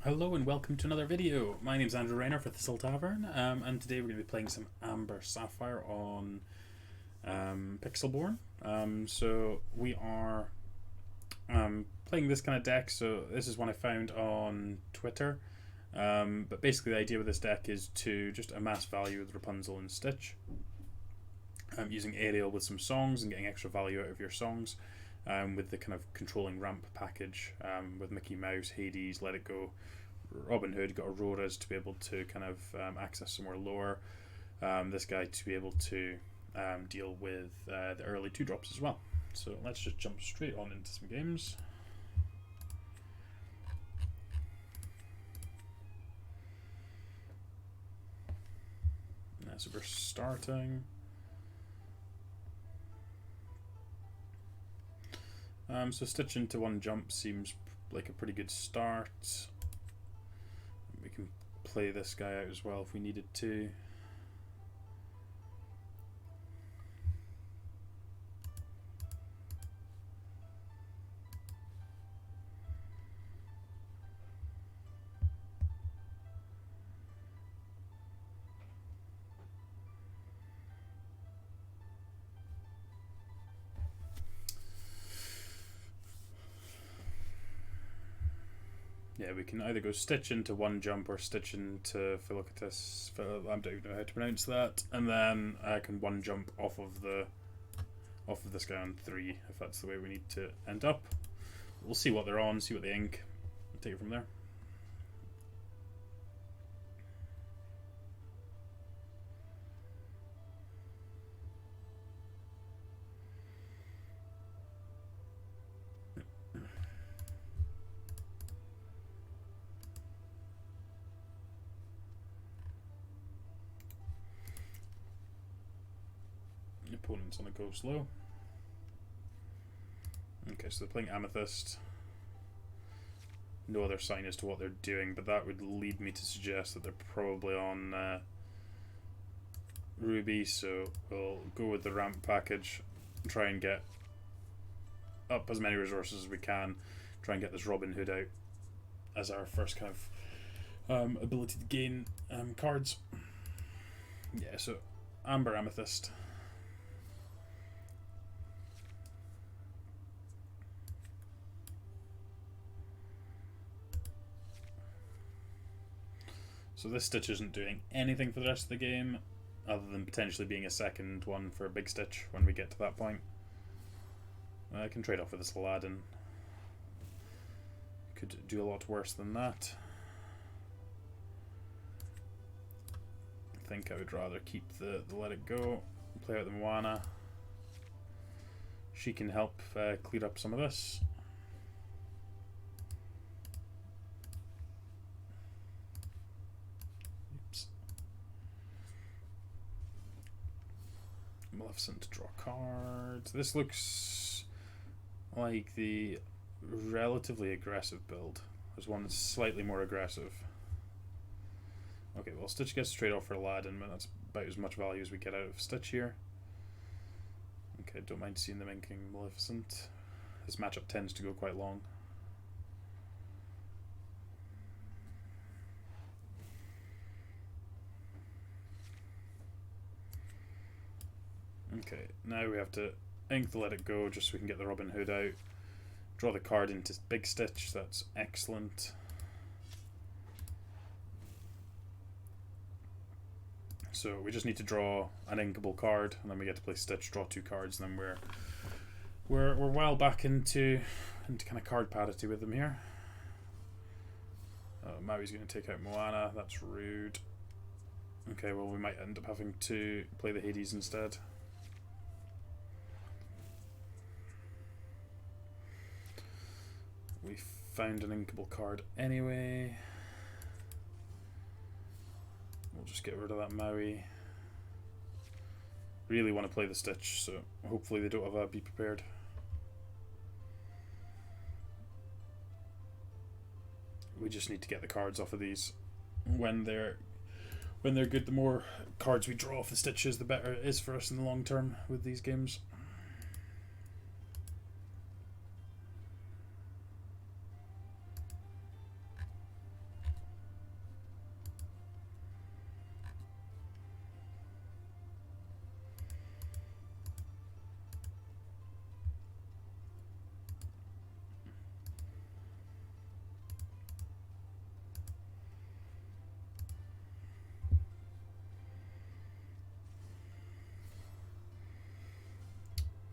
Hello and welcome to another video. My name is Andrew Rayner for Thistle Tavern, and today we're going to be playing some Amber Sapphire on Pixelborn. So we are playing this kind of deck. So this is one I found on Twitter. But basically the idea with this deck is to just amass value with Rapunzel and Stitch. Using Ariel with some songs and getting extra value out of your songs. With the kind of controlling ramp package with Mickey Mouse, Hades, Let It Go, Robin Hood, got Auroras to be able to kind of access somewhere lower. This guy to be able to deal with the early 2-drops as well. So let's just jump straight on into some games. So we're starting. So Stitch into 1 jump seems like a pretty good start. We can play this guy out as well if we needed to. Yeah, we can either go Stitch into 1 jump or Stitch into Philoctetes. I don't even know how to pronounce that. And then I can 1 jump off of this guy on 3 if that's the way we need to end up. We'll see what they're on, see what they ink, take it from there. Opponent's on a go slow. Okay, so they're playing Amethyst. No other sign as to what they're doing, but that would lead me to suggest that they're probably on Ruby, so we'll go with the ramp package and try and get up as many resources as we can, try and get this Robin Hood out as our first kind of ability to gain cards. Yeah, so Amber Amethyst. So this Stitch isn't doing anything for the rest of the game, other than potentially being a second one for a big Stitch when we get to that point. I can trade off with this Aladdin. Could do a lot worse than that. I think I would rather keep the Let It Go, play out the Moana. She can help clear up some of this. Maleficent to draw cards. This looks like the relatively aggressive build. There's one that's slightly more aggressive. Okay, well Stitch gets straight off for Aladdin, but that's about as much value as we get out of Stitch here. Okay, don't mind seeing them inking Maleficent. This matchup tends to go quite long. Okay, now we have to ink the Let It Go just so we can get the Robin Hood out. Draw the card into Big Stitch, that's excellent. So we just need to draw an inkable card, and then we get to play Stitch, draw 2 cards, and then we're well back into kind of card parity with them here. Maui's going to take out Moana, that's rude. Okay, well we might end up having to play the Hades instead. We found an inkable card anyway. We'll just get rid of that Maui. Really want to play the Stitch, so hopefully they don't have a Be Prepared. We just need to get the cards off of these. When they're good, the more cards we draw off the Stitches, the better it is for us in the long term with these games.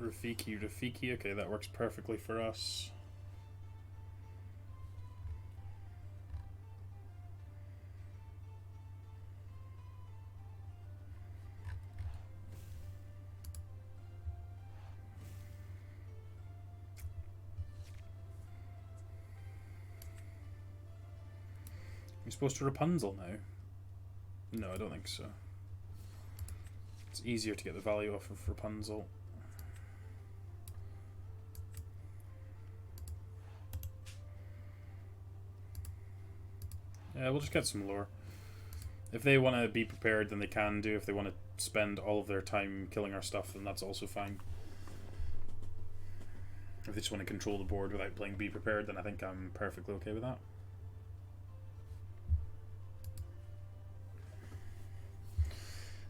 Rafiki. Okay, that works perfectly for us. We're supposed to Rapunzel now? No, I don't think so. It's easier to get the value off of Rapunzel. Yeah, we'll just get some lore. If they want to be prepared, then they can do. If they want to spend all of their time killing our stuff, then that's also fine. If they just want to control the board without playing Be Prepared, then I think I'm perfectly okay with that.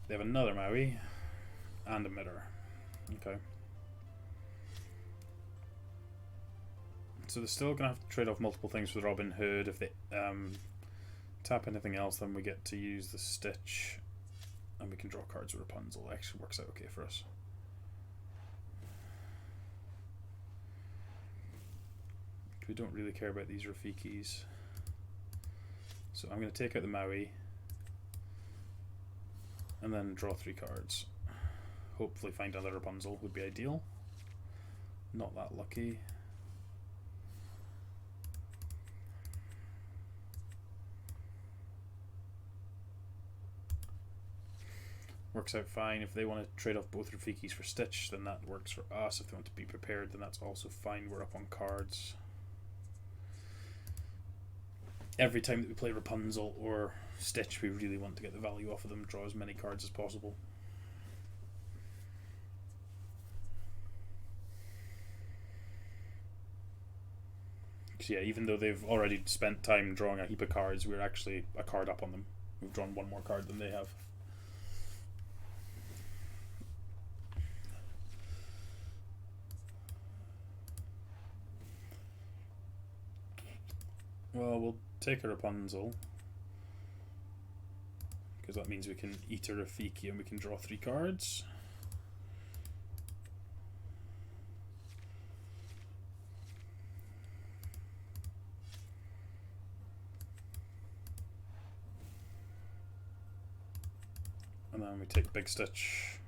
They have another Maui and a Mitter. Okay. So they're still going to have to trade off multiple things with Robin Hood. If they tap anything else, then we get to use the Stitch. And we can draw cards with Rapunzel. It actually works out okay for us. We don't really care about these Rafikis. So I'm going to take out the Maui. And then draw 3 cards. Hopefully find another Rapunzel would be ideal. Not that lucky. Works out fine. If they want to trade off both Rafikis for Stitch, then that works for us. If they want to be prepared, then that's also fine. We're up on cards. Every time that we play Rapunzel or Stitch, we really want to get the value off of them, draw as many cards as possible. Because yeah, even though they've already spent time drawing a heap of cards, we're actually a card up on them. We've drawn 1 more card than they have. Well, we'll take a Rapunzel, because that means we can eat a Rafiki and we can draw 3 cards. And then we take Big Stitch.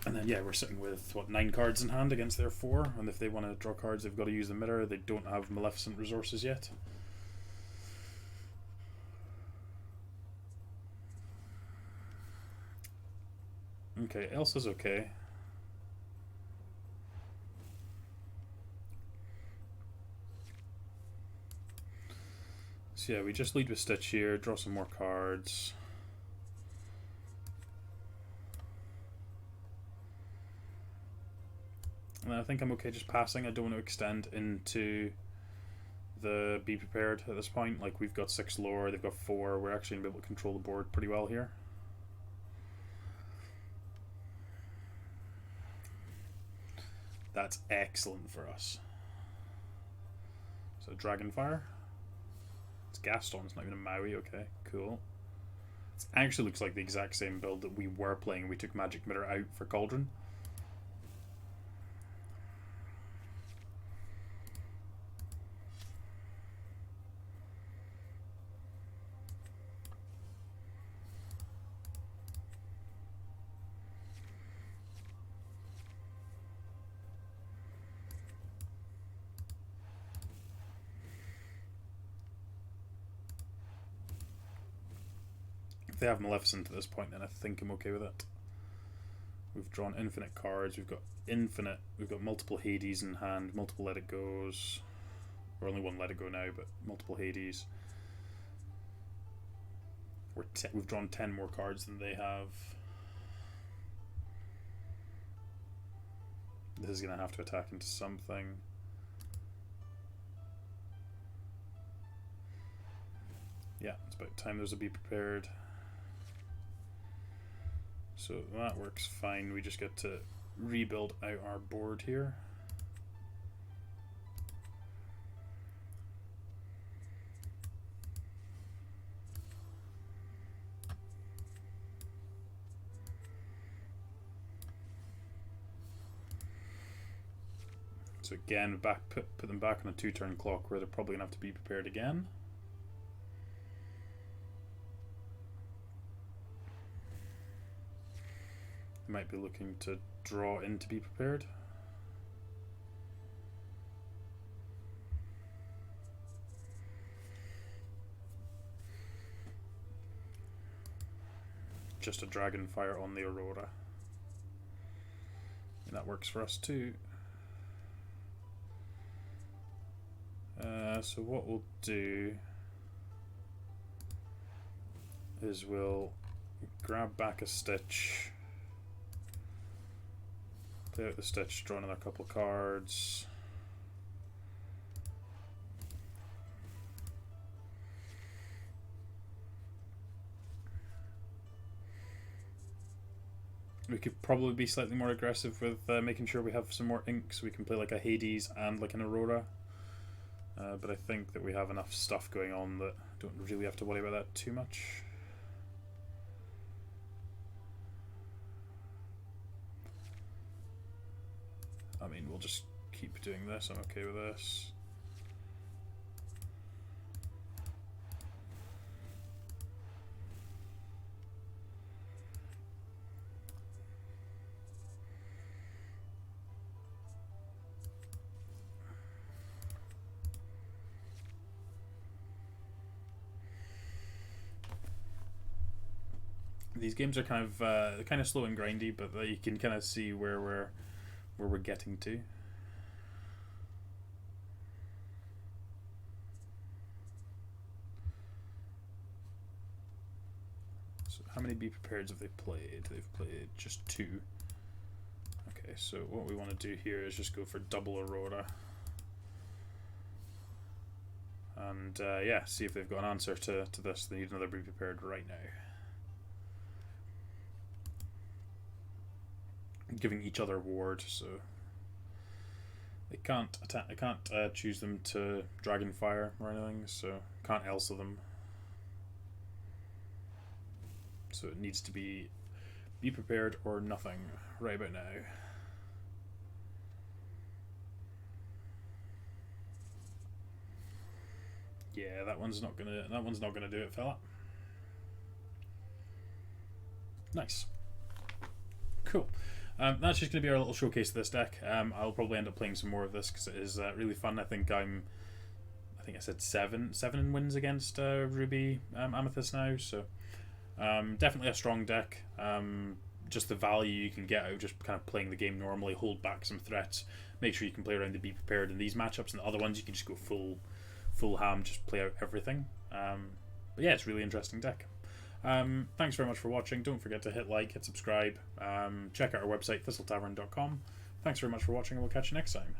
And then yeah, we're sitting with what, 9 cards in hand against their 4, and if they want to draw cards, they've got to use the Mitter. They don't have Maleficent resources yet. Okay, Elsa's okay. So yeah, we just lead with Stitch here, draw some more cards. And I think I'm okay just passing. I don't want to extend into the Be Prepared at this point. Like, we've got 6 lore, they've got 4. We're actually going to be able to control the board pretty well here. That's excellent for us. So Dragonfire. It's Gaston, it's not even a Maui. Okay, cool. It actually looks like the exact same build that we were playing. We took Magic Mitter out for Cauldron. If they have Maleficent at this point, then I think I'm okay with it. We've drawn infinite cards. We've got multiple Hades in hand, multiple Let It Goes. Or only 1 Let It Go now, but multiple Hades. We've drawn 10 more cards than they have. This is going to have to attack into something. Yeah, it's about time those will be prepared. So that works fine. We just get to rebuild out our board here. So again, put them back on a 2-turn clock where they're probably going to have to be prepared again. They might be looking to draw in to be prepared. Just a Dragonfire on the Aurora. And that works for us too. So what we'll do is we'll grab back a Stitch, play out the Stitch, draw another couple cards. We could probably be slightly more aggressive with making sure we have some more ink so we can play like a Hades and like an Aurora. But I think that we have enough stuff going on that don't really have to worry about that too much. I mean, we'll just keep doing this. I'm okay with this. These games are kind of slow and grindy, but you can kind of see where we're getting to. So how many Be Prepareds have they played? They've played just 2. Okay, so what we want to do here is just go for double Aurora. And yeah, see if they've got an answer to this. They need another Be Prepared right now. Giving each other ward, so they can't attack. I can't choose them to Dragonfire or anything, so can't Elsa them. So it needs to be prepared or nothing right about now. Yeah, that one's not gonna do it, fella. Nice. Cool. That's just going to be our little showcase of this deck. I'll probably end up playing some more of this because it is really fun. I think I said seven in wins against Ruby Amethyst now, so definitely a strong deck. Just the value you can get out of just kind of playing the game normally, hold back some threats, make sure you can play around to Be Prepared in these matchups, and the other ones you can just go full ham, just play out everything. But yeah, it's a really interesting deck. Thanks very much for watching. Don't forget to hit like, hit subscribe, check out our website thistletavern.com. Thanks very much for watching, and we'll catch you next time.